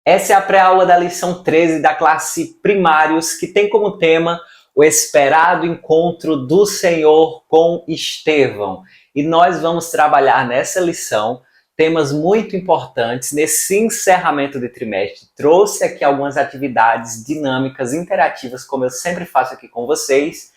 Essa é a pré-aula da lição 13 da classe Primários, que tem como tema o esperado encontro do Senhor com Estevão. E nós vamos trabalhar nessa lição temas muito importantes nesse encerramento de trimestre. Trouxe aqui algumas atividades dinâmicas, interativas, como eu sempre faço aqui com vocês,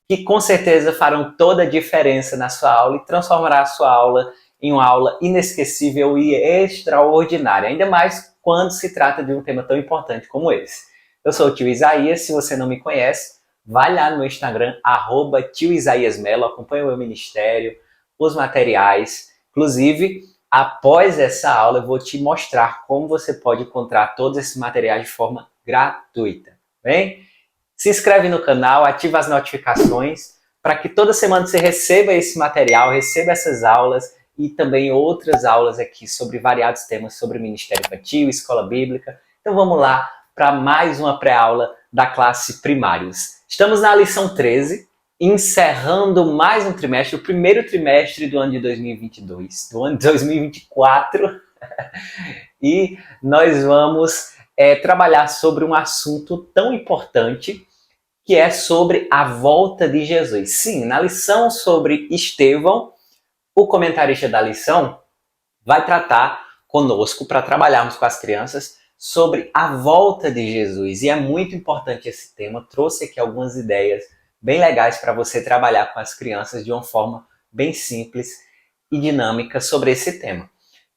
que com certeza farão toda a diferença na sua aula e transformará a sua aula em uma aula inesquecível e extraordinária, ainda mais quando se trata de um tema tão importante como esse. Eu sou o tio Isaías, se você não me conhece, vai lá no meu Instagram, @tioisaíasmelo, acompanha o meu ministério, os materiais. Inclusive, após essa aula, eu vou te mostrar como você pode encontrar todos esses materiais de forma gratuita, bem? Se inscreve no canal, ativa as notificações, para que toda semana você receba esse material, receba essas aulas, e também outras aulas aqui sobre variados temas sobre Ministério Infantil, Escola Bíblica. Então vamos lá para mais uma pré-aula da classe Primários. Estamos na lição 13, encerrando mais um trimestre, o primeiro trimestre do ano de 2022, do ano de 2024. E nós vamos trabalhar sobre um assunto tão importante, que é sobre a volta de Jesus. Sim, na lição sobre Estevão, o comentarista da lição vai tratar conosco, para trabalharmos com as crianças, sobre a volta de Jesus. E é muito importante esse tema. Trouxe aqui algumas ideias bem legais para você trabalhar com as crianças de uma forma bem simples e dinâmica sobre esse tema.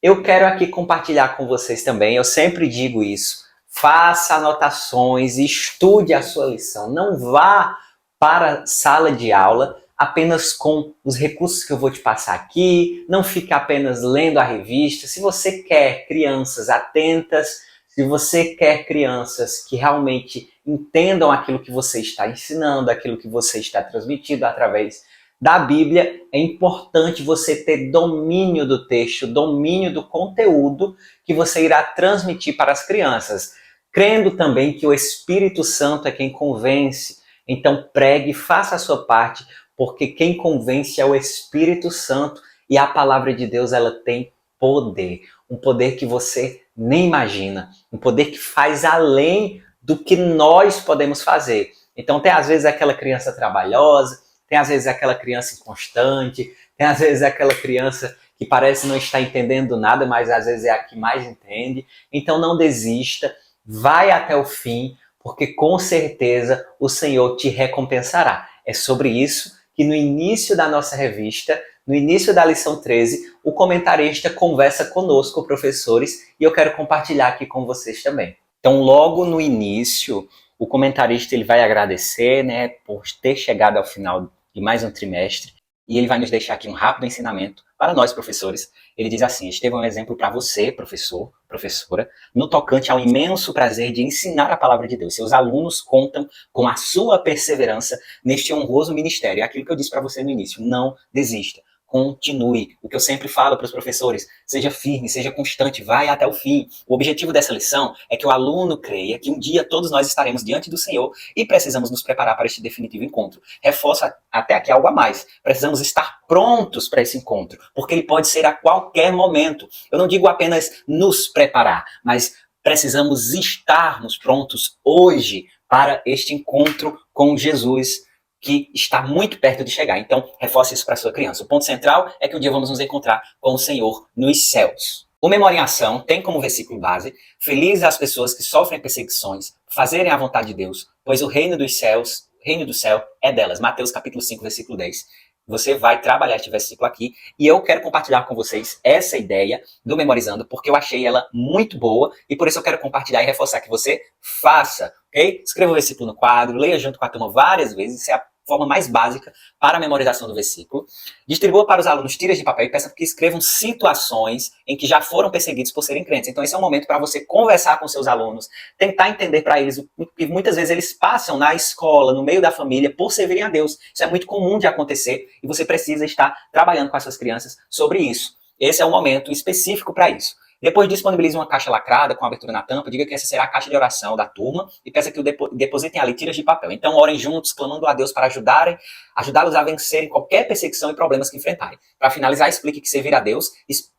Eu quero aqui compartilhar com vocês também, eu sempre digo isso, faça anotações, estude a sua lição. Não vá para a sala de aula apenas com os recursos que eu vou te passar aqui, não fique apenas lendo a revista. Se você quer crianças atentas, se você quer crianças que realmente entendam aquilo que você está ensinando, aquilo que você está transmitindo através da Bíblia, é importante você ter domínio do texto, domínio do conteúdo que você irá transmitir para as crianças, crendo também que o Espírito Santo é quem convence. Então pregue, faça a sua parte, porque quem convence é o Espírito Santo, e a palavra de Deus ela tem poder, um poder que você nem imagina, um poder que faz além do que nós podemos fazer. Então tem às vezes aquela criança trabalhosa, tem às vezes aquela criança inconstante, tem às vezes aquela criança que parece não estar entendendo nada, mas às vezes é a que mais entende. Então não desista, vai até o fim, porque com certeza o Senhor te recompensará. É sobre isso que no início da nossa revista, no início da lição 13, o comentarista conversa conosco, professores, e eu quero compartilhar aqui com vocês também. Então, logo no início, o comentarista ele vai agradecer, por ter chegado ao final de mais um trimestre, e ele vai nos deixar aqui um rápido ensinamento para nós, professores. Ele diz assim: Estevão é um exemplo para você, professor, professora, no tocante ao imenso prazer de ensinar a palavra de Deus. Seus alunos contam com a sua perseverança neste honroso ministério. É aquilo que eu disse para você no início: não desista. Continue. O que eu sempre falo para os professores: seja firme, seja constante, vai até o fim. O objetivo dessa lição é que o aluno creia que um dia todos nós estaremos diante do Senhor e precisamos nos preparar para este definitivo encontro. Reforço até aqui algo a mais. Precisamos estar prontos para esse encontro, porque ele pode ser a qualquer momento. Eu não digo apenas nos preparar, mas precisamos estarmos prontos hoje para este encontro com Jesus, que está muito perto de chegar. Então, reforce isso para a sua criança. O ponto central é que um dia vamos nos encontrar com o Senhor nos céus. O Memória em Ação tem como versículo base: felizes as pessoas que sofrem perseguições, fazerem a vontade de Deus, pois o reino dos céus, o reino do céu é delas. Mateus capítulo 5, versículo 10. Você vai trabalhar este versículo aqui, e eu quero compartilhar com vocês essa ideia do Memorizando, porque eu achei ela muito boa, e por isso eu quero compartilhar e reforçar que você faça, ok? Escreva o versículo no quadro, leia junto com a turma várias vezes, isso é a forma mais básica para a memorização do versículo. Distribua para os alunos tiras de papel e peça que escrevam situações em que já foram perseguidos por serem crentes. Então esse é um momento para você conversar com seus alunos, tentar entender para eles o que muitas vezes eles passam na escola, no meio da família, por servirem a Deus. Isso é muito comum de acontecer e você precisa estar trabalhando com as suas crianças sobre isso. Esse é um momento específico para isso. Depois disponibilize uma caixa lacrada com abertura na tampa, diga que essa será a caixa de oração da turma e peça que depositem ali tiras de papel. Então orem juntos, clamando a Deus para ajudá-los a vencerem qualquer perseguição e problemas que enfrentarem. Para finalizar, explique que servir a Deus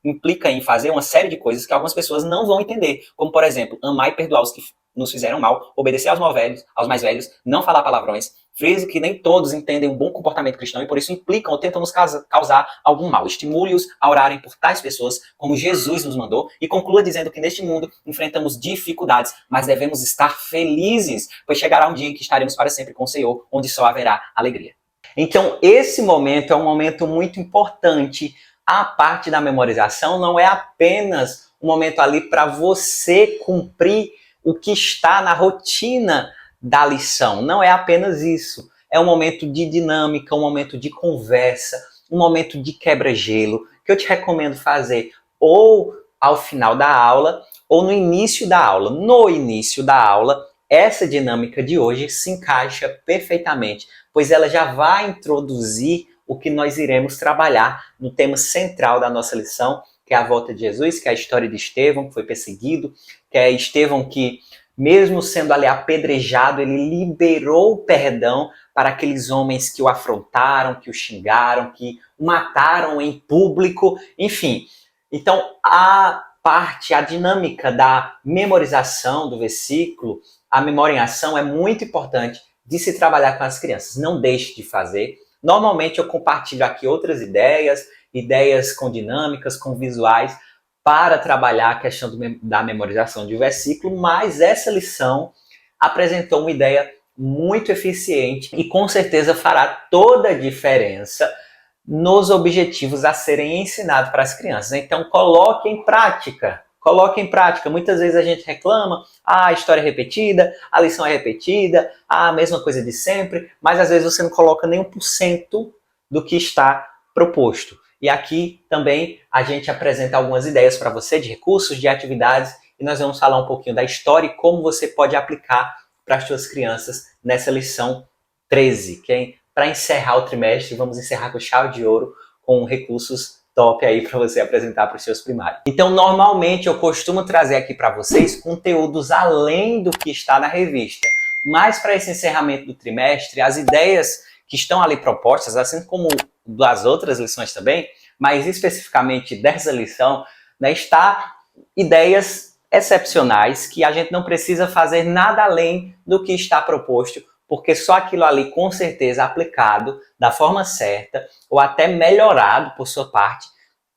implica em fazer uma série de coisas que algumas pessoas não vão entender, como por exemplo, amar e perdoar os que nos fizeram mal, obedecer aos mais velhos, não falar palavrões. Frise que nem todos entendem um bom comportamento cristão e por isso implicam ou tentam nos causar algum mal. Estimule-os a orarem por tais pessoas como Jesus nos mandou e conclua dizendo que neste mundo enfrentamos dificuldades, mas devemos estar felizes, pois chegará um dia em que estaremos para sempre com o Senhor, onde só haverá alegria. Então, esse momento é um momento muito importante. A parte da memorização não é apenas um momento ali para você cumprir o que está na rotina da lição. Não é apenas isso. É um momento de dinâmica, um momento de conversa, um momento de quebra-gelo, que eu te recomendo fazer ou ao final da aula ou no início da aula. No início da aula, essa dinâmica de hoje se encaixa perfeitamente, pois ela já vai introduzir o que nós iremos trabalhar no tema central da nossa lição, que é a volta de Jesus, que é a história de Estevão, que foi perseguido, que é Estevão que, mesmo sendo ali apedrejado, ele liberou o perdão para aqueles homens que o afrontaram, que o xingaram, que o mataram em público, enfim. Então, a dinâmica da memorização do versículo, a memória em ação é muito importante de se trabalhar com as crianças. Não deixe de fazer. Normalmente eu compartilho aqui outras ideias com dinâmicas, com visuais, para trabalhar a questão da memorização de versículo, mas essa lição apresentou uma ideia muito eficiente e com certeza fará toda a diferença nos objetivos a serem ensinados para as crianças. Então coloque em prática. Coloque em prática. Muitas vezes a gente reclama, a história é repetida, a lição é repetida, a mesma coisa de sempre, mas às vezes você não coloca nem 1% do que está proposto. E aqui também a gente apresenta algumas ideias para você de recursos, de atividades, e nós vamos falar um pouquinho da história e como você pode aplicar para as suas crianças nessa lição 13, que para encerrar o trimestre, vamos encerrar com chave de ouro, com recursos top aí para você apresentar para os seus primários. Então, normalmente eu costumo trazer aqui para vocês conteúdos além do que está na revista. Mas para esse encerramento do trimestre, as ideias que estão ali propostas, assim como das outras lições também, mas especificamente dessa lição, né, está ideias excepcionais que a gente não precisa fazer nada além do que está proposto, porque só aquilo ali, com certeza, aplicado da forma certa ou até melhorado por sua parte,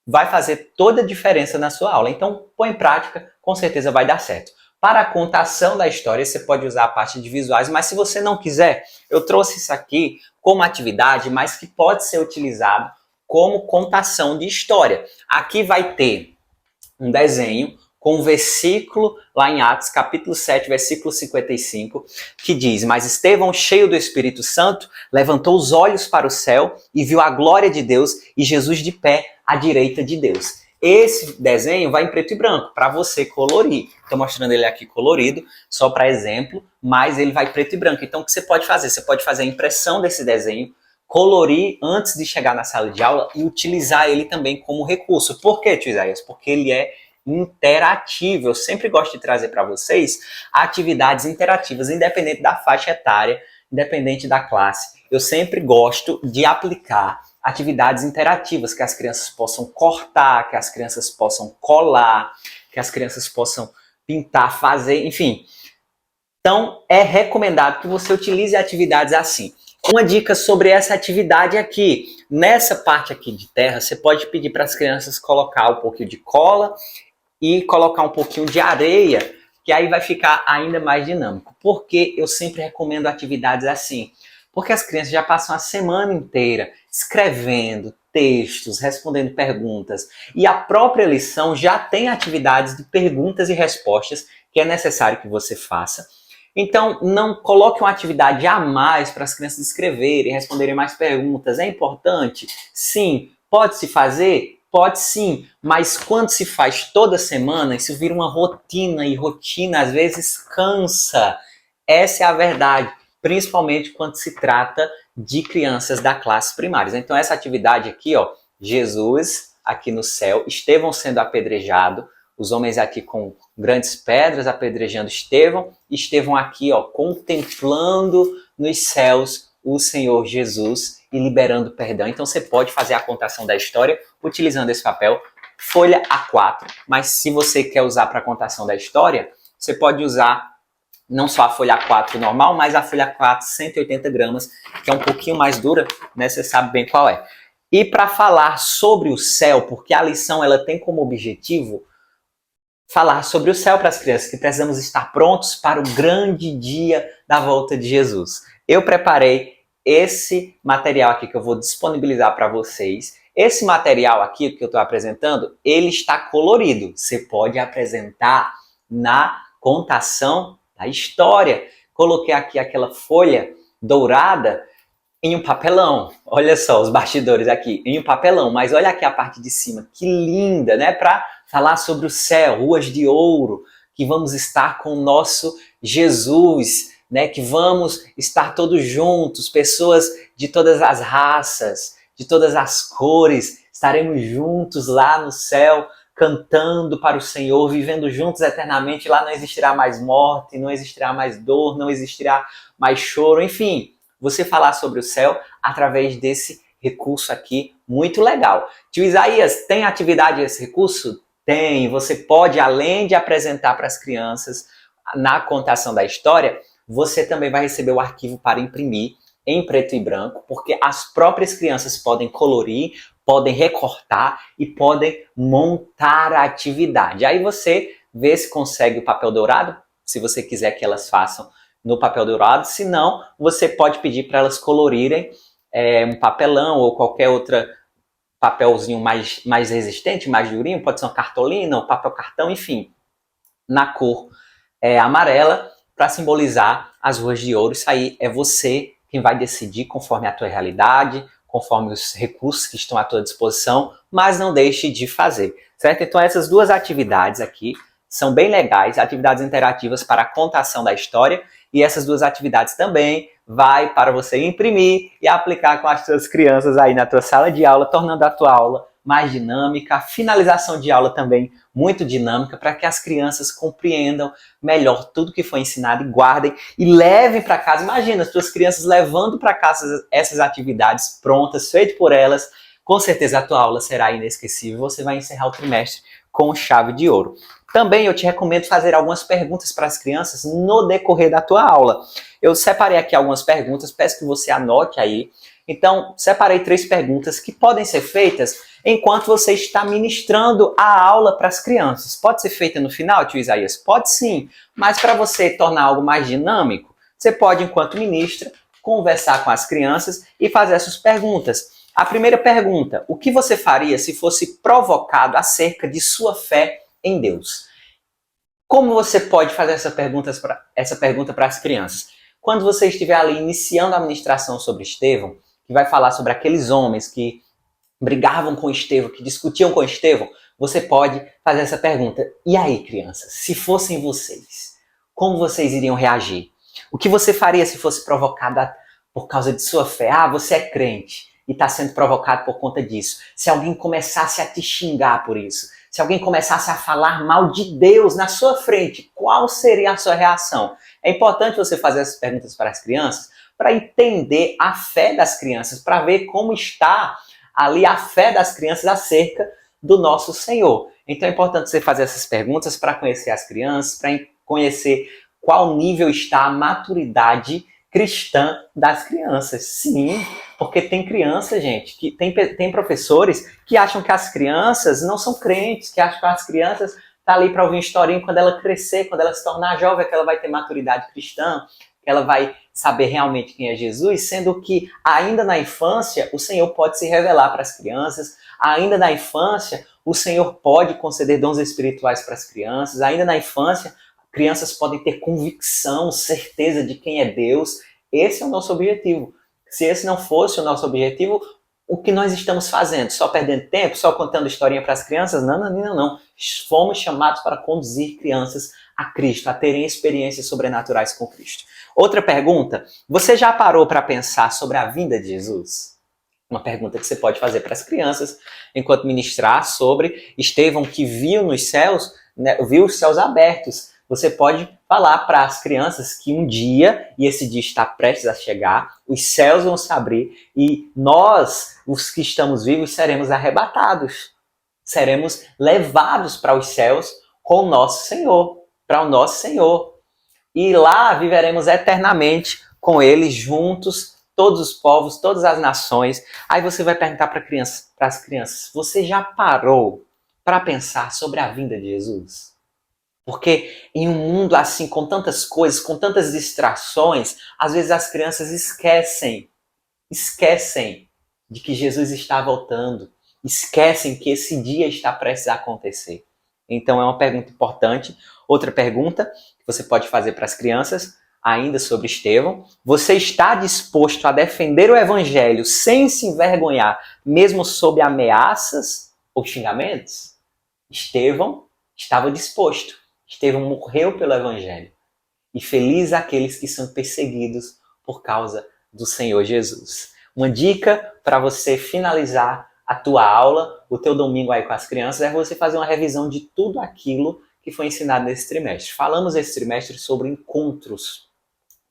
vai fazer toda a diferença na sua aula. Então, põe em prática, com certeza vai dar certo. Para a contação da história, você pode usar a parte de visuais, mas se você não quiser, eu trouxe isso aqui como atividade, mas que pode ser utilizado como contação de história. Aqui vai ter um desenho com um versículo lá em Atos, capítulo 7, versículo 55, que diz: Mas Estevão, cheio do Espírito Santo, levantou os olhos para o céu e viu a glória de Deus e Jesus de pé à direita de Deus. Esse desenho vai em preto e branco, para você colorir. Estou mostrando ele aqui colorido, só para exemplo, mas ele vai preto e branco. Então o que você pode fazer? Você pode fazer a impressão desse desenho, colorir antes de chegar na sala de aula e utilizar ele também como recurso. Por quê, tio Isaías? Porque ele é interativo. Eu sempre gosto de trazer para vocês atividades interativas, independente da faixa etária, independente da classe. Eu sempre gosto de aplicar atividades interativas, que as crianças possam cortar, que as crianças possam colar, que as crianças possam pintar, fazer, enfim. Então, é recomendado que você utilize atividades assim. Uma dica sobre essa atividade aqui. Nessa parte aqui de terra, você pode pedir para as crianças colocar um pouquinho de cola e colocar um pouquinho de areia, que aí vai ficar ainda mais dinâmico. Por que eu sempre recomendo atividades assim? Porque as crianças já passam a semana inteira escrevendo textos, respondendo perguntas. E a própria lição já tem atividades de perguntas e respostas que é necessário que você faça. Então, não coloque uma atividade a mais para as crianças escreverem, responderem mais perguntas. É importante? Sim. Pode-se fazer? Pode sim. Mas quando se faz toda semana, isso vira uma rotina, e rotina às vezes cansa. Essa é a verdade. Principalmente quando se trata de crianças da classe primária. Então essa atividade aqui, ó, Jesus aqui no céu, Estevão sendo apedrejado, Os homens aqui com grandes pedras apedrejando Estevão, e Estevão aqui, ó, contemplando nos céus o Senhor Jesus e liberando perdão. Então você pode fazer a contação da história utilizando esse papel, folha A4, mas se você quer usar para a contação da história, você pode usar não só a folha A4 normal, mas a folha A4 180 gramas, que é um pouquinho mais dura, né? Você sabe bem qual é. E para falar sobre o céu, porque a lição ela tem como objetivo falar sobre o céu para as crianças, que precisamos estar prontos para o grande dia da volta de Jesus. Eu preparei esse material aqui que eu vou disponibilizar para vocês. Esse material aqui que eu estou apresentando, ele está colorido. Você pode apresentar na contação da história. Coloquei aqui aquela folha dourada em um papelão. Olha só os bastidores aqui, em um papelão. Mas olha aqui a parte de cima, que linda, né? Para falar sobre o céu, ruas de ouro, que vamos estar com o nosso Jesus, né? Que vamos estar todos juntos, pessoas de todas as raças, de todas as cores, estaremos juntos lá no céu, cantando para o Senhor, vivendo juntos eternamente. Lá não existirá mais morte, não existirá mais dor, não existirá mais choro, enfim. Você falar sobre o céu através desse recurso aqui, muito legal. Tio Isaías, tem atividade esse recurso? Tem. Você pode, além de apresentar para as crianças na contação da história, você também vai receber o arquivo para imprimir em preto e branco, porque as próprias crianças podem colorir, podem recortar e podem montar a atividade. Aí você vê se consegue o papel dourado, se você quiser que elas façam no papel dourado, se não, você pode pedir para elas colorirem um papelão ou qualquer outro papelzinho mais resistente, mais durinho, pode ser uma cartolina, um papel cartão, enfim, na cor amarela, para simbolizar as ruas de ouro. Isso aí é você quem vai decidir conforme a tua realidade, conforme os recursos que estão à tua disposição, mas não deixe de fazer, certo? Então essas duas atividades aqui são bem legais, atividades interativas para a contação da história, e essas duas atividades também vai para você imprimir e aplicar com as suas crianças aí na tua sala de aula, tornando a tua aula mais dinâmica, a finalização de aula também muito dinâmica, para que as crianças compreendam melhor tudo que foi ensinado e guardem e levem para casa. Imagina as tuas crianças levando para casa essas atividades prontas, feitas por elas. Com certeza a tua aula será inesquecível. Você vai encerrar o trimestre com chave de ouro. Também eu te recomendo fazer algumas perguntas para as crianças no decorrer da tua aula. Eu separei aqui algumas perguntas, peço que você anote aí. Então, separei 3 perguntas que podem ser feitas enquanto você está ministrando a aula para as crianças. Pode ser feita no final, tio Isaías? Pode sim, mas para você tornar algo mais dinâmico, você pode, enquanto ministra, conversar com as crianças e fazer essas perguntas. A primeira pergunta: o que você faria se fosse provocado acerca de sua fé em Deus? Como você pode fazer essa pergunta para as crianças? Quando você estiver ali iniciando a ministração sobre Estevão, que vai falar sobre aqueles homens que brigavam com Estevão, que discutiam com Estevão, você pode fazer essa pergunta: e aí, crianças, se fossem vocês, como vocês iriam reagir? O que você faria se fosse provocada por causa de sua fé? Ah, você é crente e está sendo provocado por conta disso. Se alguém começasse a te xingar por isso, se alguém começasse a falar mal de Deus na sua frente, qual seria a sua reação? É importante você fazer essas perguntas para as crianças, para entender a fé das crianças, para ver como está ali a fé das crianças acerca do nosso Senhor. Então é importante você fazer essas perguntas para conhecer as crianças, para conhecer qual nível está a maturidade cristã das crianças. Sim, porque tem criança, gente, que tem professores que acham que as crianças não são crentes, que acham que as crianças estão ali para ouvir uma historinha. Quando ela crescer, quando ela se tornar jovem, que ela vai ter maturidade cristã, que ela vai saber realmente quem é Jesus, sendo que ainda na infância o Senhor pode se revelar para as crianças, ainda na infância o Senhor pode conceder dons espirituais para as crianças, ainda na infância crianças podem ter convicção, certeza de quem é Deus. Esse é o nosso objetivo. Se esse não fosse o nosso objetivo, o que nós estamos fazendo? Só perdendo tempo? Só contando historinha para as crianças? Não, não, não, não. Fomos chamados para conduzir crianças a Cristo, a terem experiências sobrenaturais com Cristo. Outra pergunta: você já parou para pensar sobre a vinda de Jesus? Uma pergunta que você pode fazer para as crianças enquanto ministrar sobre Estevão, que viu nos céus né, viu os céus abertos. Você pode falar para as crianças que um dia, e esse dia está prestes a chegar, os céus vão se abrir e nós, os que estamos vivos, seremos arrebatados. Seremos levados para os céus com o nosso Senhor, para o nosso Senhor. E lá viveremos eternamente com Ele, juntos, todos os povos, todas as nações. Aí você vai perguntar para as crianças, você já parou para pensar sobre a vinda de Jesus? Porque em um mundo assim, com tantas coisas, com tantas distrações, às vezes as crianças esquecem de que Jesus está voltando, esquecem que esse dia está prestes a acontecer. Então é uma pergunta importante. Outra pergunta que você pode fazer para as crianças, ainda sobre Estevão: você está disposto a defender o evangelho sem se envergonhar, mesmo sob ameaças ou xingamentos? Estevão estava disposto. Estevão morreu pelo evangelho. E feliz aqueles que são perseguidos por causa do Senhor Jesus. Uma dica para você finalizar a tua aula, o teu domingo aí com as crianças, é você fazer uma revisão de tudo aquilo que foi ensinado nesse trimestre. Falamos esse trimestre sobre encontros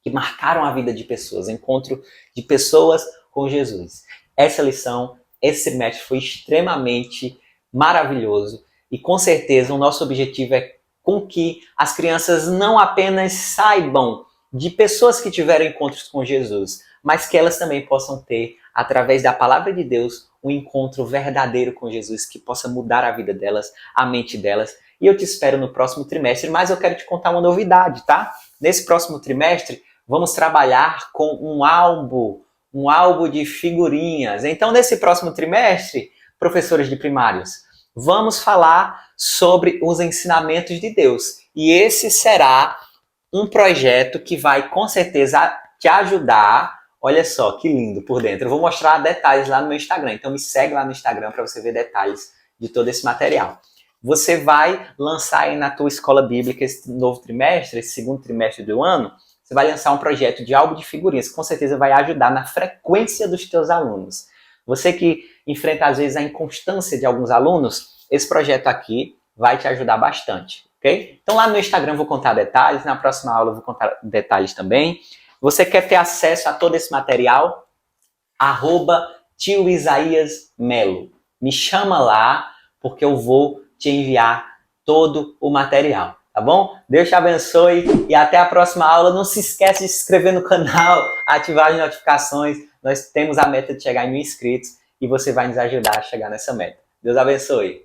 que marcaram a vida de pessoas, encontro de pessoas com Jesus. Essa lição, esse trimestre foi extremamente maravilhoso e com certeza o nosso objetivo é com que as crianças não apenas saibam de pessoas que tiveram encontros com Jesus, mas que elas também possam ter, através da palavra de Deus, um encontro verdadeiro com Jesus, que possa mudar a vida delas, a mente delas. E eu te espero no próximo trimestre, mas eu quero te contar uma novidade, tá? Nesse próximo trimestre, vamos trabalhar com um álbum de figurinhas. Então, nesse próximo trimestre, professores de primários, vamos falar sobre os ensinamentos de Deus. E esse será um projeto que vai, com certeza, te ajudar. Olha só, que lindo por dentro. Eu vou mostrar detalhes lá no meu Instagram. Então, me segue lá no Instagram para você ver detalhes de todo esse material. Você vai lançar aí na tua escola bíblica esse novo trimestre, esse segundo trimestre do ano, você vai lançar um projeto de álbum de figurinhas, que com certeza vai ajudar na frequência dos teus alunos. Você que enfrenta, às vezes, a inconstância de alguns alunos, esse projeto aqui vai te ajudar bastante, ok? Então lá no Instagram eu vou contar detalhes, na próxima aula eu vou contar detalhes também. Você quer ter acesso a todo esse material? @tio Isaías Melo. Me chama lá, porque eu vou te enviar todo o material, tá bom? Deus te abençoe e até a próxima aula. Não se esquece de se inscrever no canal, ativar as notificações. Nós temos a meta de chegar em 1000 inscritos e você vai nos ajudar a chegar nessa meta. Deus abençoe.